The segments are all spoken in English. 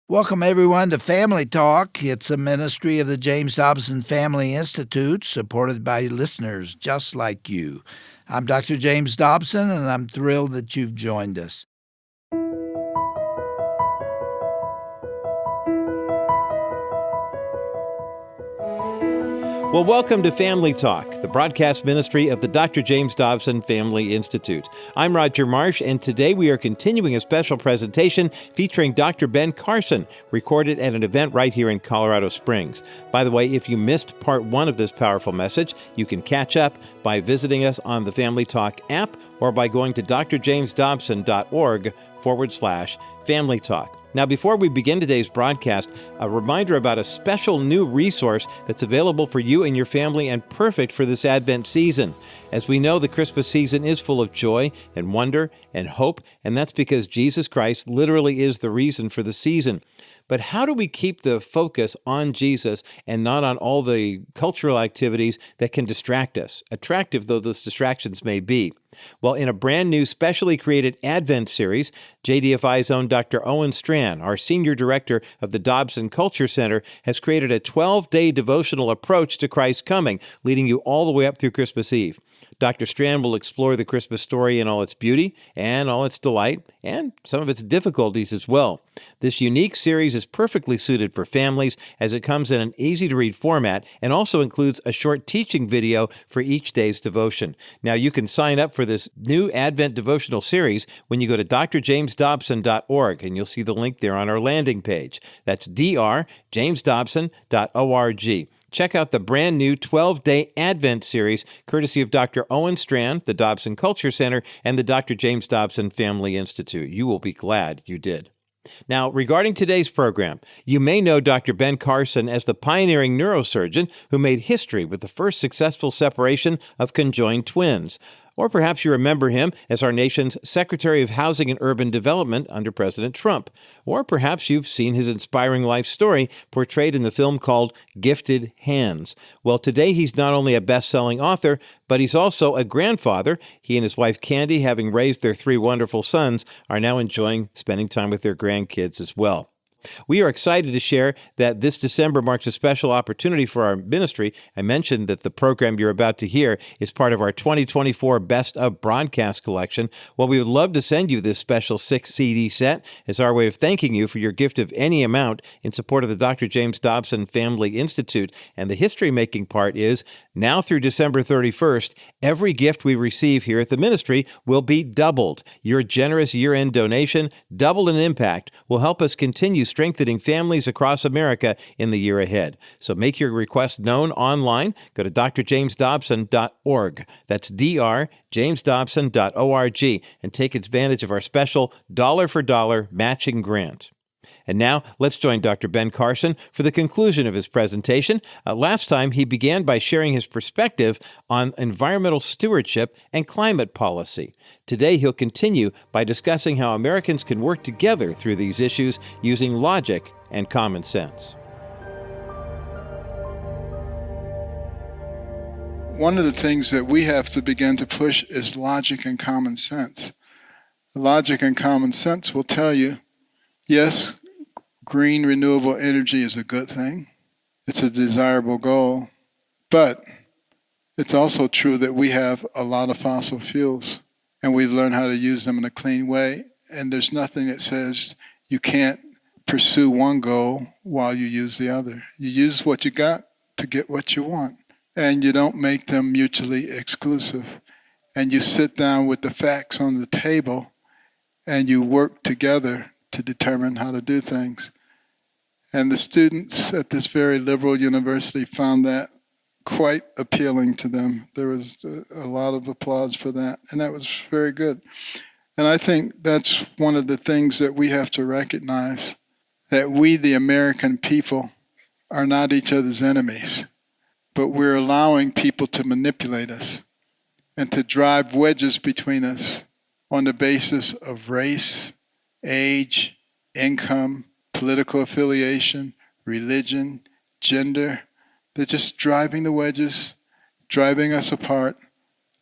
Welcome, everyone, to Family Talk. It's a ministry of the James Dobson Family Institute, supported by listeners just like you. I'm Dr. James Dobson, and I'm thrilled that you've joined us. Well, welcome to Family Talk, the broadcast ministry of the Dr. James Dobson Family Institute. I'm Roger Marsh, and today we are continuing a special presentation featuring Dr. Ben Carson, recorded at an event right here in Colorado Springs. By the way, if you missed part one of this powerful message, you can catch up by visiting us on the Family Talk app or by going to drjamesdobson.org/Family Talk. Now, before we begin today's broadcast, a reminder about a special new resource that's available for you and your family and perfect for this Advent season. As we know, the Christmas season is full of joy and wonder and hope, and that's because Jesus Christ literally is the reason for the season. But how do we keep the focus on Jesus and not on all the cultural activities that can distract us, attractive though those distractions may be? Well, in a brand new specially created Advent series, JDFI's own Dr. Owen Strachan, our Senior Director of the Dobson Culture Center, has created a 12-day devotional approach to Christ's coming, leading you all the way up through Christmas Eve. Dr. Strachan will explore the Christmas story in all its beauty and all its delight, and some of its difficulties as well. This unique series is perfectly suited for families as it comes in an easy-to-read format and also includes a short teaching video for each day's devotion. Now, you can sign up for this new Advent devotional series when you go to drjamesdobson.org, and you'll see the link there on our landing page. That's drjamesdobson.org. Check out the brand new 12-day Advent series, courtesy of Dr. Owen Strachan, the Dobson Culture Center, and the Dr. James Dobson Family Institute. You will be glad you did. Now, regarding today's program, you may know Dr. Ben Carson as the pioneering neurosurgeon who made history with the first successful separation of conjoined twins. Or perhaps you remember him as our nation's Secretary of Housing and Urban Development under President Trump. Or perhaps you've seen his inspiring life story portrayed in the film called Gifted Hands. Well, today he's not only a best-selling author, but he's also a grandfather. He and his wife Candy, having raised their three wonderful sons, are now enjoying spending time with their grandkids as well. We are excited to share that this December marks a special opportunity for our ministry. I mentioned that the program you're about to hear is part of our 2024 Best of Broadcast collection. Well, we would love to send you this special 6-CD set as our way of thanking you for your gift of any amount in support of the Dr. James Dobson Family Institute. And the history-making part is, now through December 31st, every gift we receive here at the ministry will be doubled. Your generous year-end donation, doubled in impact, will help us continue strengthening families across America in the year ahead. So make your request known online. Go to drjamesdobson.org. That's drjamesdobson.org, and take advantage of our special dollar-for-dollar matching grant. And now, let's join Dr. Ben Carson for the conclusion of his presentation. Last time, he began by sharing his perspective on environmental stewardship and climate policy. Today, he'll continue by discussing how Americans can work together through these issues using logic and common sense. One of the things that we have to begin to push is logic and common sense. Logic and common sense will tell you, yes, green renewable energy is a good thing. It's a desirable goal. But it's also true that we have a lot of fossil fuels, and we've learned how to use them in a clean way. And there's nothing that says you can't pursue one goal while you use the other. You use what you got to get what you want. And you don't make them mutually exclusive. And you sit down with the facts on the table, and you work together to determine how to do things. And the students at this very liberal university found that quite appealing to them. There was a lot of applause for that, and that was very good. And I think that's one of the things that we have to recognize, that we, the American people, are not each other's enemies, but we're allowing people to manipulate us and to drive wedges between us on the basis of race, age, income, political affiliation, religion, gender. They're just driving the wedges, driving us apart,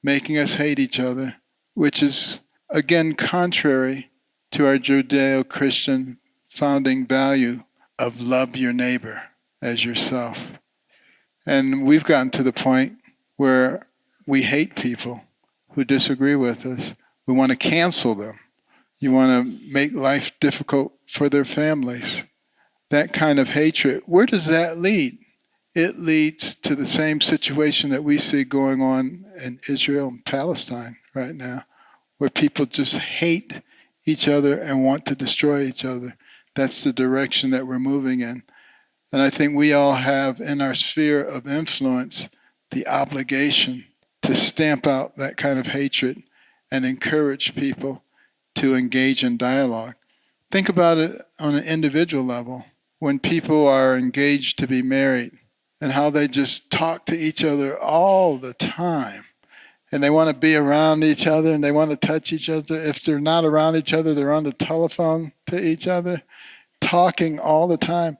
making us hate each other, which is, again, contrary to our Judeo-Christian founding value of love your neighbor as yourself. And we've gotten to the point where we hate people who disagree with us. We want to cancel them. You want to make life difficult for their families. That kind of hatred, where does that lead? It leads to the same situation that we see going on in Israel and Palestine right now, where people just hate each other and want to destroy each other. That's the direction that we're moving in. And I think we all have in our sphere of influence the obligation to stamp out that kind of hatred and encourage people to engage in dialogue. Think about it on an individual level. When people are engaged to be married and how they just talk to each other all the time, and they want to be around each other and they want to touch each other. If they're not around each other, they're on the telephone to each other, talking all the time.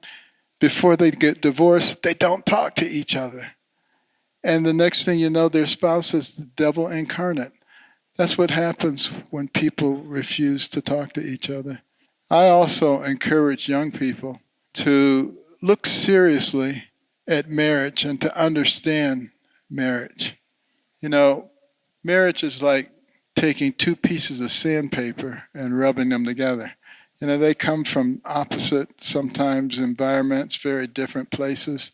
Before they get divorced, they don't talk to each other. And the next thing you know, their spouse is the devil incarnate. That's what happens when people refuse to talk to each other. I also encourage young people to look seriously at marriage and to understand marriage. You know, marriage is like taking two pieces of sandpaper and rubbing them together. You know, they come from opposite, sometimes environments, very different places,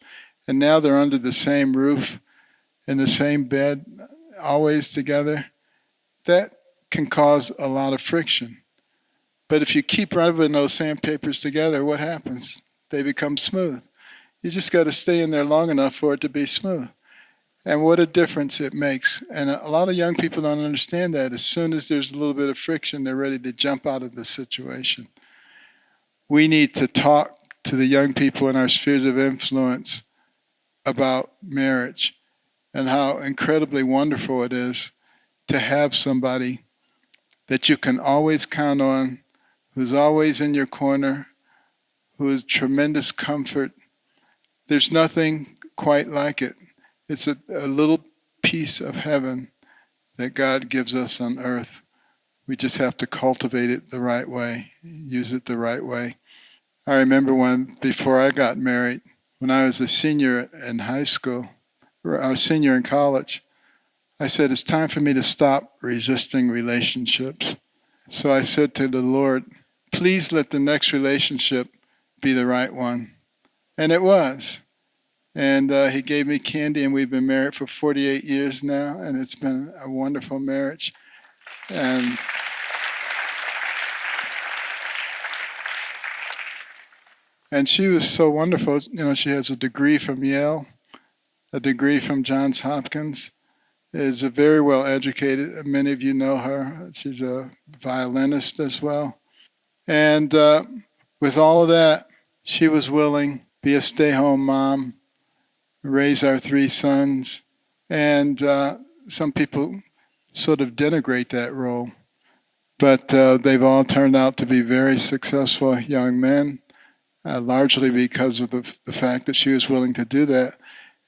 and now they're under the same roof, in the same bed, always together. That can cause a lot of friction. But if you keep rubbing those sandpapers together, what happens? They become smooth. You just got to stay in there long enough for it to be smooth. And what a difference it makes. And a lot of young people don't understand that. As soon as there's a little bit of friction, they're ready to jump out of the situation. We need to talk to the young people in our spheres of influence about marriage and how incredibly wonderful it is to have somebody that you can always count on, who's always in your corner, who is tremendous comfort. There's nothing quite like it. It's a little piece of heaven that God gives us on earth. We just have to cultivate it the right way, use it the right way. I remember before I got married, when I was a senior in high school, or a senior in college, I said, it's time for me to stop resisting relationships. So I said to the Lord, please let the next relationship be the right one. And it was. And he gave me candy, and we've been married for 48 years now, and it's been a wonderful marriage. And she was so wonderful. You know, she has a degree from Yale, a degree from Johns Hopkins, is very well educated. Many of you know her. She's a violinist as well. And with all of that, she was willing to be a stay-home mom, raise our three sons. And some people sort of denigrate that role. But they've all turned out to be very successful young men, largely because of the fact that she was willing to do that.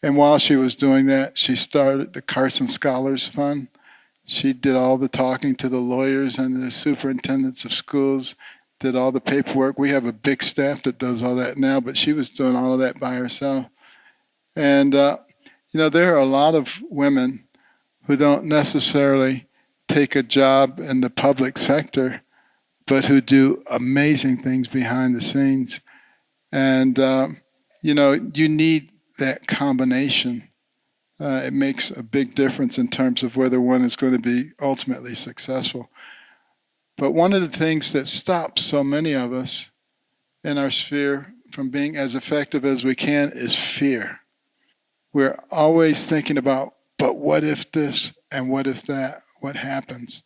And while she was doing that, she started the Carson Scholars Fund. She did all the talking to the lawyers and the superintendents of schools, did all the paperwork. We have a big staff that does all that now, but she was doing all of that by herself. And, you know, there are a lot of women who don't necessarily take a job in the public sector, but who do amazing things behind the scenes. And, you know, you need that combination. It makes a big difference in terms of whether one is going to be ultimately successful. But one of the things that stops so many of us in our sphere from being as effective as we can is fear. We're always thinking about, but what if this and what if that? What happens?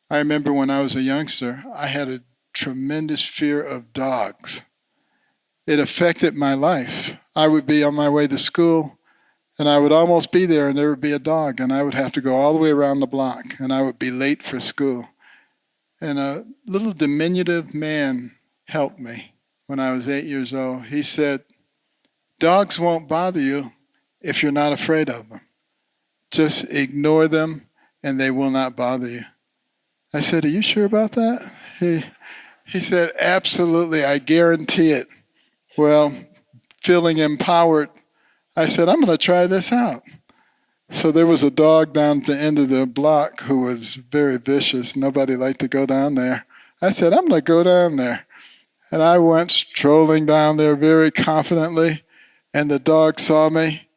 I remember when I was a youngster, I had a tremendous fear of dogs. It affected my life. I would be on my way to school, and I would almost be there, and there would be a dog, and I would have to go all the way around the block, and I would be late for school. And a little diminutive man helped me when I was 8 years old. He said, dogs won't bother you if you're not afraid of them. Just ignore them, and they will not bother you. I said, are you sure about that? He said, absolutely, I guarantee it. Well, feeling empowered, I said, I'm going to try this out. So there was a dog down at the end of the block who was very vicious. Nobody liked to go down there. I said, I'm going to go down there. And I went strolling down there very confidently, and the dog saw me,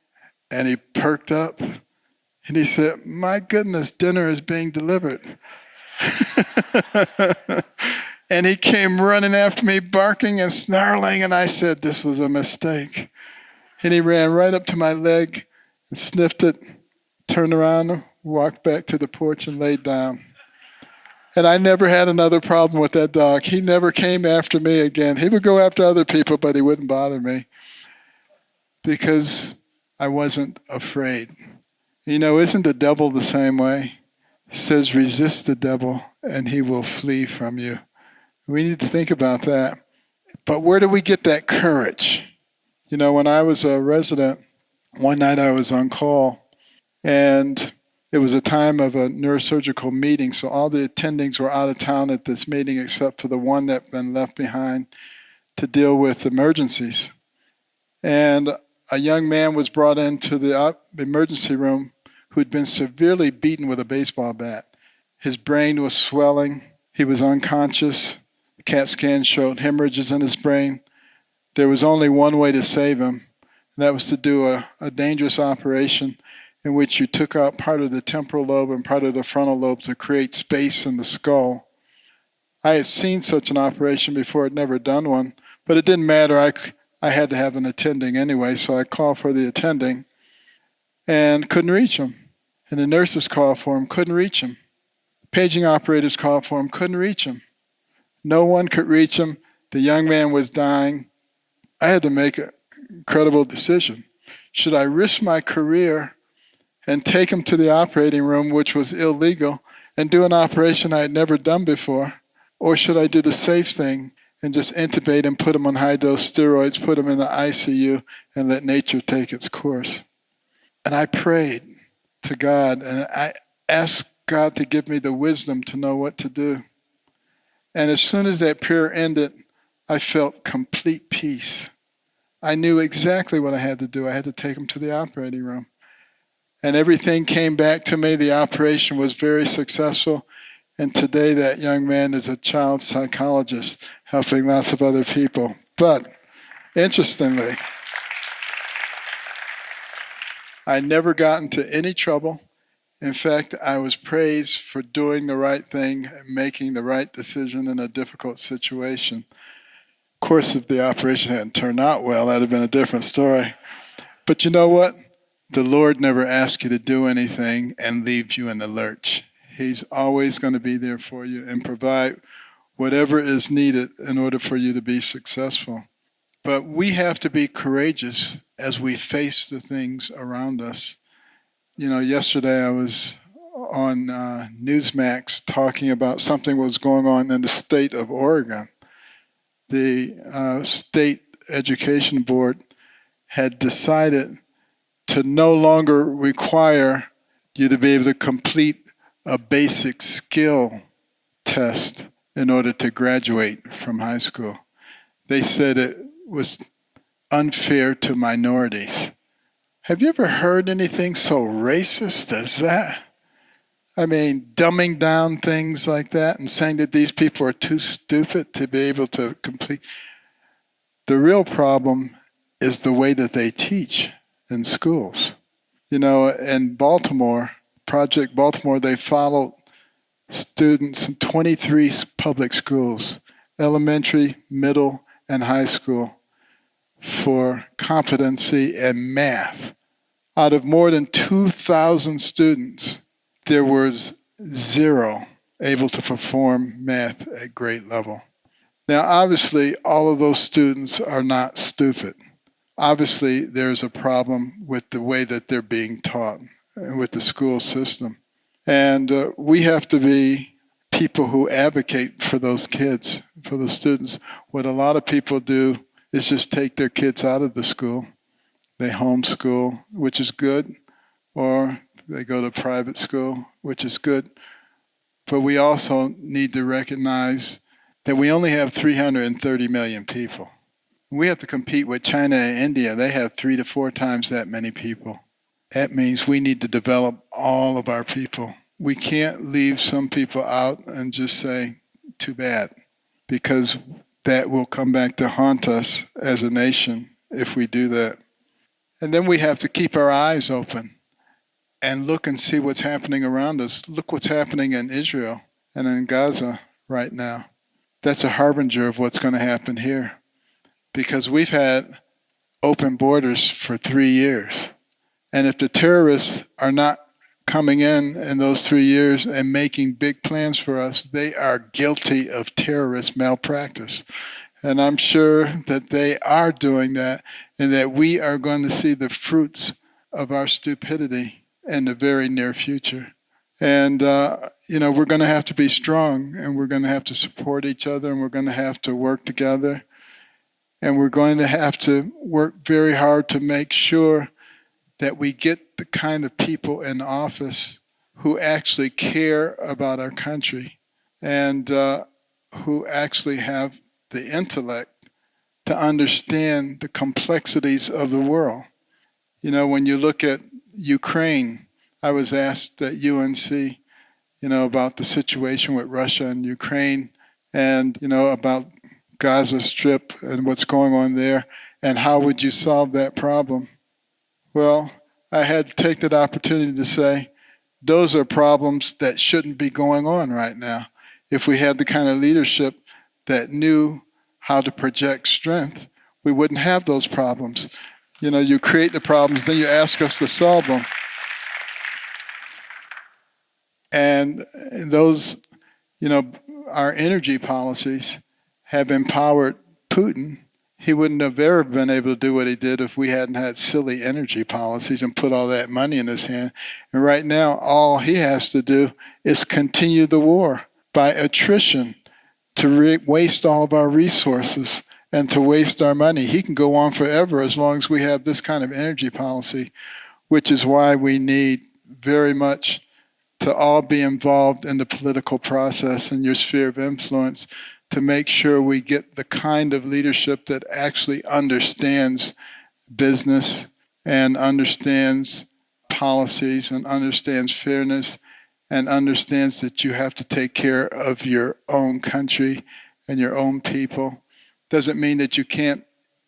and he perked up, and he said, my goodness, dinner is being delivered. And he came running after me, barking and snarling, and I said, this was a mistake. And he ran right up to my leg and sniffed it, turned around, walked back to the porch and laid down. And I never had another problem with that dog. He never came after me again. He would go after other people, but he wouldn't bother me because I wasn't afraid. You know, isn't the devil the same way? It says, resist the devil and he will flee from you. We need to think about that. But where do we get that courage? You know, when I was a resident, one night I was on call, and it was a time of a neurosurgical meeting, so all the attendings were out of town at this meeting except for the one that had been left behind to deal with emergencies. And a young man was brought into the emergency room who'd been severely beaten with a baseball bat. His brain was swelling. He was unconscious. The CAT scan showed hemorrhages in his brain. There was only one way to save him, and that was to do a dangerous operation in which you took out part of the temporal lobe and part of the frontal lobe to create space in the skull. I had seen such an operation before, I'd never done one, but it didn't matter. I had to have an attending anyway, so I called for the attending and couldn't reach him. And the nurses called for him, couldn't reach him. Paging operators called for him, couldn't reach him. No one could reach him. The young man was dying. I had to make an incredible decision. Should I risk my career and take him to the operating room, which was illegal, and do an operation I had never done before? Or should I do the safe thing and just intubate him, put him on high-dose steroids, put him in the ICU, and let nature take its course? And I prayed to God, and I asked God to give me the wisdom to know what to do. And as soon as that prayer ended, I felt complete peace. I knew exactly what I had to do. I had to take him to the operating room. And everything came back to me. The operation was very successful. And today that young man is a child psychologist helping lots of other people. But interestingly, I never got into any trouble. In fact, I was praised for doing the right thing and making the right decision in a difficult situation. Of course, if the operation hadn't turned out well, that'd have been a different story. But you know what? The Lord never asks you to do anything and leaves you in the lurch. He's always going to be there for you and provide whatever is needed in order for you to be successful. But we have to be courageous as we face the things around us. You know, yesterday I was on Newsmax talking about something that was going on in the state of Oregon. The state education board had decided to no longer require you to be able to complete a basic skill test in order to graduate from high school. They said it was unfair to minorities. Have you ever heard anything so racist as that? I mean, dumbing down things like that and saying that these people are too stupid to be able to complete. The real problem is the way that they teach in schools. You know, in Baltimore, Project Baltimore, they followed students in 23 public schools, elementary, middle, and high school, for competency in math. Out of more than 2,000 students, there was 0 able to perform math at grade level. Now, obviously, all of those students are not stupid. Obviously, there's a problem with the way that they're being taught and with the school system. And we have to be people who advocate for those kids, for those students. What a lot of people do is just take their kids out of the school. They homeschool, which is good, or they go to private school, which is good. But we also need to recognize that we only have 330 million people. We have to compete with China and India. They have 3 to 4 times that many people. That means we need to develop all of our people. We can't leave some people out and just say, too bad, because that will come back to haunt us as a nation if we do that. And then we have to keep our eyes open and look and see what's happening around us. Look what's happening in Israel and in Gaza right now. That's a harbinger of what's going to happen here, because we've had open borders for 3 years. And if the terrorists are not coming in those 3 years and making big plans for us, they are guilty of terrorist malpractice. And I'm sure that they are doing that, and that we are going to see the fruits of our stupidity in the very near future. And, we're going to have to be strong, and we're going to have to support each other, and we're going to have to work together. And we're going to have to work very hard to make sure that we get the kind of people in office who actually care about our country, and who actually have the intellect to understand the complexities of the world. When you look at Ukraine, I was asked at UNC, about the situation with Russia and Ukraine, and, about Gaza Strip and what's going on there, and how would you solve that problem? Well, I had to take that opportunity to say, those are problems that shouldn't be going on right now. If we had the kind of leadership that knew how to project strength, we wouldn't have those problems. You create the problems, then you ask us to solve them. And those, our energy policies have empowered Putin. He wouldn't have ever been able to do what he did if we hadn't had silly energy policies and put all that money in his hand. And right now, all he has to do is continue the war by attrition, to waste all of our resources and to waste our money. He can go on forever as long as we have this kind of energy policy, which is why we need very much to all be involved in the political process and your sphere of influence, to make sure we get the kind of leadership that actually understands business and understands policies and understands fairness and understands that you have to take care of your own country and your own people. Doesn't mean that you can't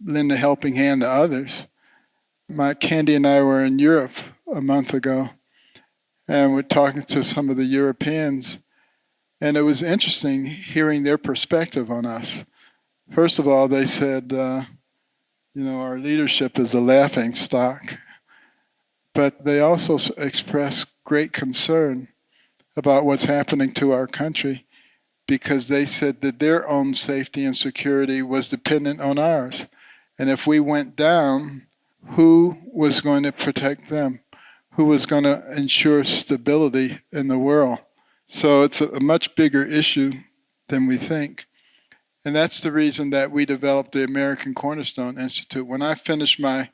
lend a helping hand to others. Candy and I were in Europe a month ago, and we're talking to some of the Europeans, and it was interesting hearing their perspective on us. First of all, they said, our leadership is a laughing stock. But they also expressed great concern about what's happening to our country, because they said that their own safety and security was dependent on ours. And if we went down, who was going to protect them? Who was going to ensure stability in the world? So it's a much bigger issue than we think. And that's the reason that we developed the American Cornerstone Institute. When I finished my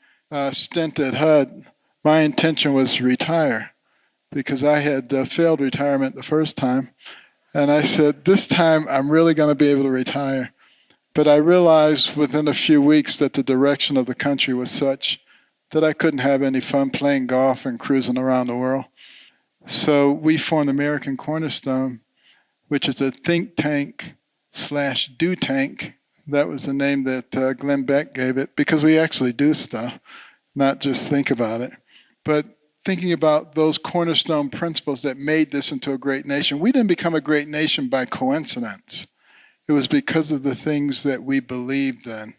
stint at HUD, my intention was to retire, because I had failed retirement the first time. And I said, this time I'm really going to be able to retire. But I realized within a few weeks that the direction of the country was such that I couldn't have any fun playing golf and cruising around the world. So we formed American Cornerstone, which is a think tank / do tank. That was the name that Glenn Beck gave it, because we actually do stuff, not just think about it. But thinking about those cornerstone principles that made this into a great nation. We didn't become a great nation by coincidence. It was because of the things that we believed in,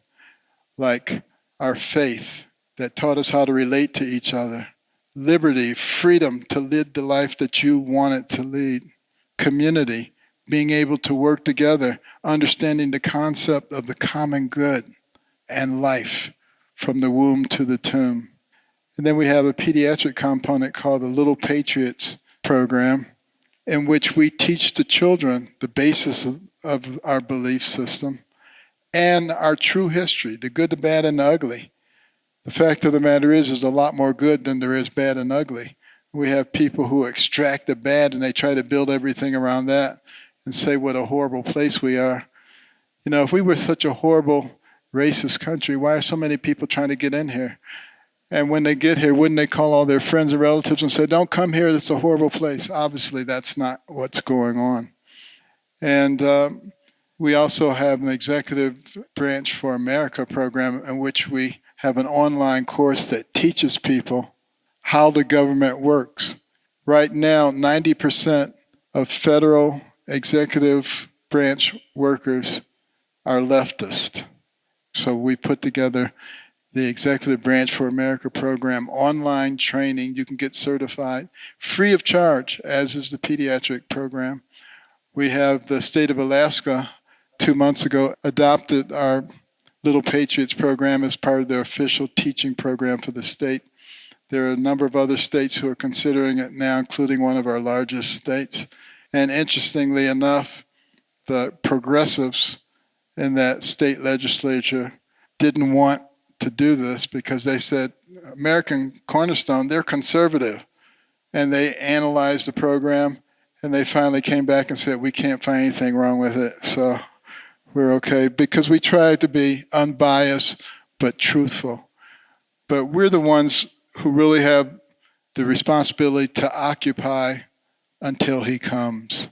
like our faith that taught us how to relate to each other, liberty, freedom to live the life that you wanted to lead, community, being able to work together, understanding the concept of the common good, and life from the womb to the tomb. And then we have a pediatric component called the Little Patriots program, in which we teach the children the basis of our belief system and our true history, the good, the bad, and the ugly. The fact of the matter is there's a lot more good than there is bad and ugly. We have people who extract the bad and they try to build everything around that and say what a horrible place we are. If we were such a horrible racist country, why are so many people trying to get in here? And when they get here, wouldn't they call all their friends and relatives and say, don't come here, it's a horrible place? Obviously, that's not what's going on. And we also have an Executive Branch for America program in which we have an online course that teaches people how the government works. Right now, 90% of federal executive branch workers are leftist. So we put together the Executive Branch for America program, online training. You can get certified free of charge, as is the pediatric program. We have the state of Alaska 2 months ago adopted our Little Patriots program as part of their official teaching program for the state. There are a number of other states who are considering it now, including one of our largest states. And interestingly enough, the progressives in that state legislature didn't want to do this because they said, American Cornerstone, they're conservative. And they analyzed the program, and they finally came back and said, we can't find anything wrong with it, so we're okay. Because we tried to be unbiased but truthful. But we're the ones who really have the responsibility to occupy until he comes.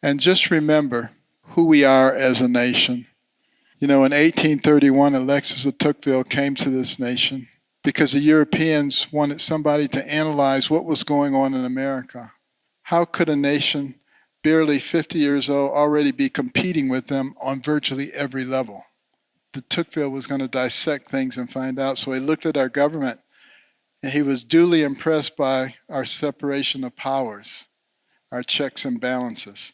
And just remember who we are as a nation. In 1831, Alexis de Tocqueville came to this nation because the Europeans wanted somebody to analyze what was going on in America. How could a nation barely 50 years old already be competing with them on virtually every level? De Tocqueville was going to dissect things and find out, so he looked at our government, and he was duly impressed by our separation of powers, our checks and balances.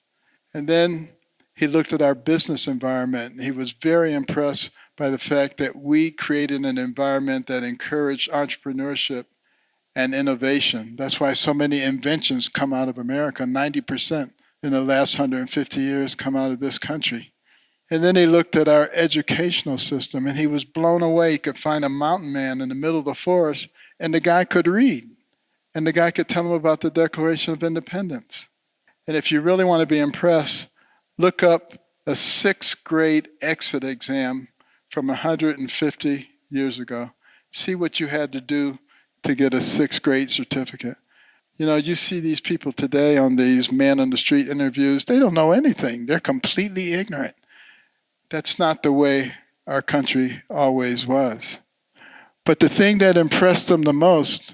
And then he looked at our business environment, and he was very impressed by the fact that we created an environment that encouraged entrepreneurship and innovation. That's why so many inventions come out of America. 90% in the last 150 years come out of this country. And then he looked at our educational system, and he was blown away. He could find a mountain man in the middle of the forest, and the guy could read. And the guy could tell him about the Declaration of Independence. And if you really want to be impressed, look up a 6th grade exit exam from 150 years ago. See what you had to do to get a 6th grade certificate. You see these people today on these man on the street interviews, they don't know anything. They're completely ignorant. That's not the way our country always was. But the thing that impressed them the most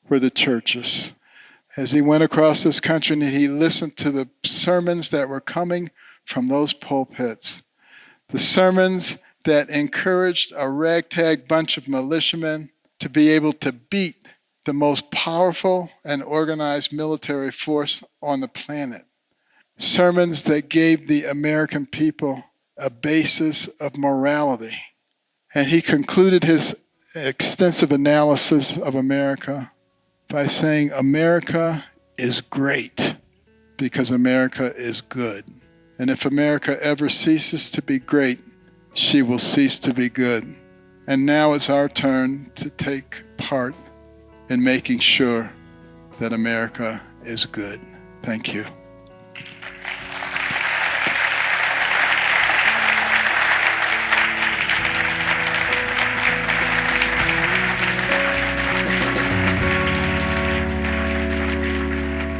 were the churches. As he went across this country and he listened to the sermons that were coming from those pulpits, the sermons that encouraged a ragtag bunch of militiamen to be able to beat the most powerful and organized military force on the planet. Sermons that gave the American people a basis of morality. And he concluded his extensive analysis of America by saying, America is great because America is good. And if America ever ceases to be great, she will cease to be good. And now it's our turn to take part in making sure that America is good. Thank you.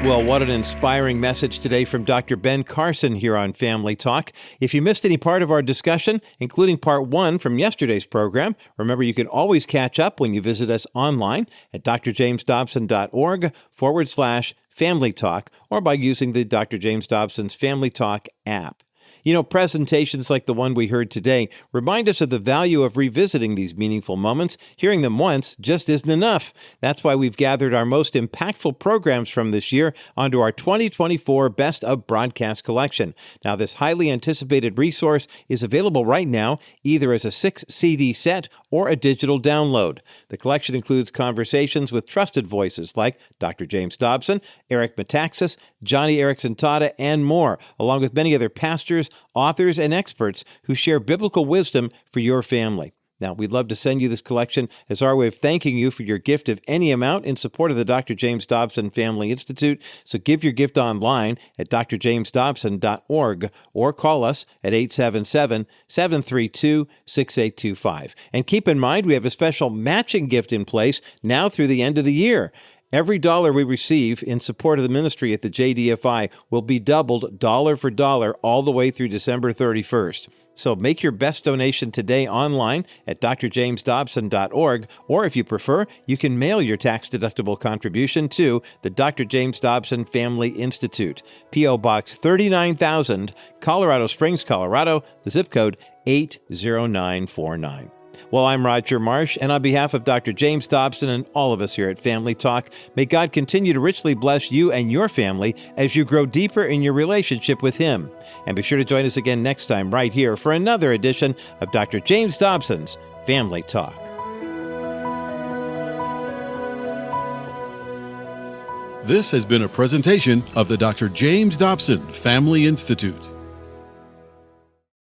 Well, what an inspiring message today from Dr. Ben Carson here on Family Talk. If you missed any part of our discussion, including part 1 from yesterday's program, remember you can always catch up when you visit us online at drjamesdobson.org/Family Talk or by using the Dr. James Dobson's Family Talk app. Presentations like the one we heard today remind us of the value of revisiting these meaningful moments. Hearing them once just isn't enough. That's why we've gathered our most impactful programs from this year onto our 2024 Best of Broadcast collection. Now, this highly anticipated resource is available right now, either as a 6-CD set or a digital download. The collection includes conversations with trusted voices like Dr. James Dobson, Eric Metaxas, Johnny Erickson Tada, and more, along with many other pastors, authors, and experts who share biblical wisdom for your family. Now, we'd love to send you this collection as our way of thanking you for your gift of any amount in support of the Dr. James Dobson Family Institute. So give your gift online at drjamesdobson.org or call us at 877-732-6825. And keep in mind, we have a special matching gift in place now through the end of the year. Every dollar we receive in support of the ministry at the JDFI will be doubled dollar for dollar all the way through December 31st. So make your best donation today online at drjamesdobson.org, or if you prefer, you can mail your tax-deductible contribution to the Dr. James Dobson Family Institute, P.O. Box 39,000, Colorado Springs, Colorado, the zip code 80949. Well, I'm Roger Marsh, and on behalf of Dr. James Dobson and all of us here at Family Talk, may God continue to richly bless you and your family as you grow deeper in your relationship with Him. And be sure to join us again next time right here for another edition of Dr. James Dobson's Family Talk. This has been a presentation of the Dr. James Dobson Family Institute.